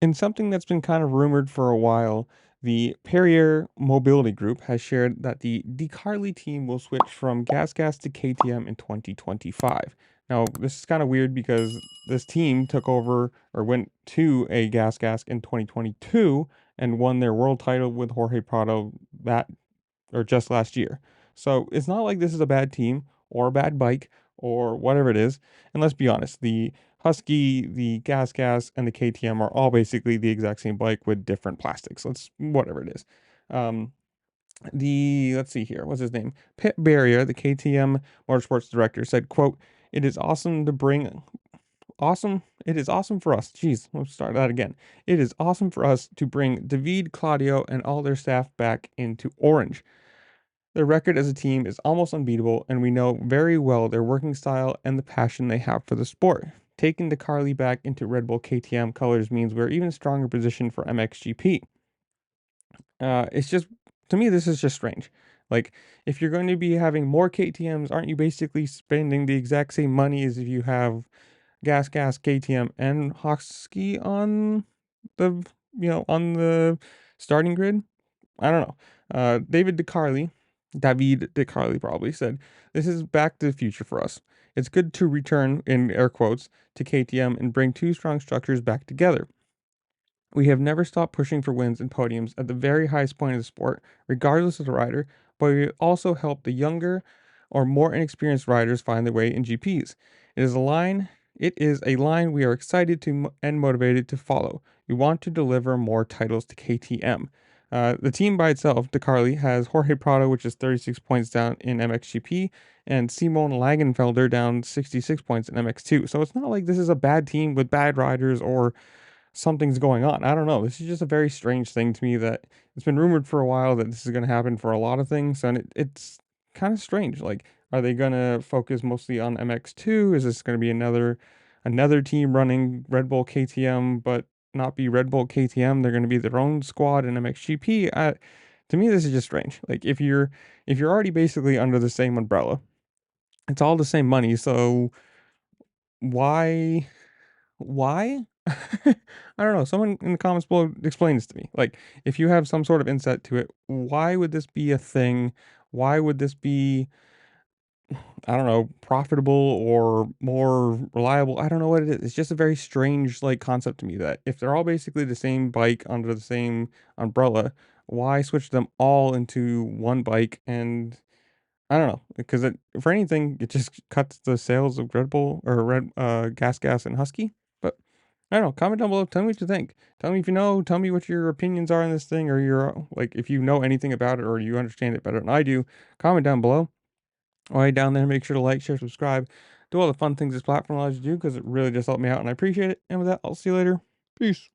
In something that's been kind of rumored for a while, the Perrier Mobility Group has shared that the Carli team will switch from gas to KTM in 2025. Now, this is kind of weird because this team took over or went to a gas in 2022 and won their world title with Jorge Prado that or just last year. So it's not like this is a bad team or a bad bike or whatever it is. And let's be honest, the Husky, the and the KTM are all basically the exact same bike with different plastics. Let's whatever it is. Um, let's see here, what's his name? Pit Barrier, the KTM Motorsports director, said, "quote It is awesome to bring awesome. It is awesome for us. Jeez, let's start that again. It is awesome for us to bring David, Claudio, and all their staff back into Orange. Their record as a team is almost unbeatable, and we know very well their working style and the passion they have for the sport. Taking the Carly back into Red Bull KTM colors means we're even stronger position for MXGP. It's just, to me, this is just strange. Like, if you're going to be having more KTMs, aren't you basically spending the exact same money as if you have KTM, and Husky on the, on the starting grid? I don't know. David DeCarli probably said, "This is back to the future for us. It's good to return, in air quotes, to KTM and bring two strong structures back together. We have never stopped pushing for wins and podiums at the very highest point of the sport, regardless of the rider, but we also help the younger or more inexperienced riders find their way in GPs. It is a line we are excited to and motivated to follow. We want to deliver more titles to KTM." The team by itself, DeCarli, has Jorge Prado, which is 36 points down in MXGP, and Simon Langenfelder down 66 points in MX2. So it's not like this is a bad team with bad riders or something's going on. I don't know. This is just a very strange thing to me that it's been rumored for a while that this is going to happen for a lot of things, and it's kind of strange. Like, are they going to focus mostly on MX2? Is this going to be another team running Red Bull KTM, but not be Red Bull KTM? They're going to be their own squad in MXGP. To me, this is just strange. Like, if you're already basically under the same umbrella, it's all the same money. So why? Why? I don't know. Someone in the comments below explain this to me. Like, if you have some sort of insight to it, why would this be a thing? Why would this be, I don't know, profitable or more reliable? I don't know what it is. It's just a very strange like concept to me that if they're all basically the same bike under the same umbrella, why switch them all into one bike? And I don't know, because for anything, it just cuts the sales of Red Bull or Gas and Husky. But I don't know. Comment down below. Tell me what you think. Tell me if you know. Tell me what your opinions are on this thing, or like if you know anything about it, or you understand it better than I do. Comment down below. All right, down there. Make sure to like, share, subscribe, do all the fun things this platform allows you to do, because it really just helped me out, and I appreciate it. And with that, I'll see you later. Peace.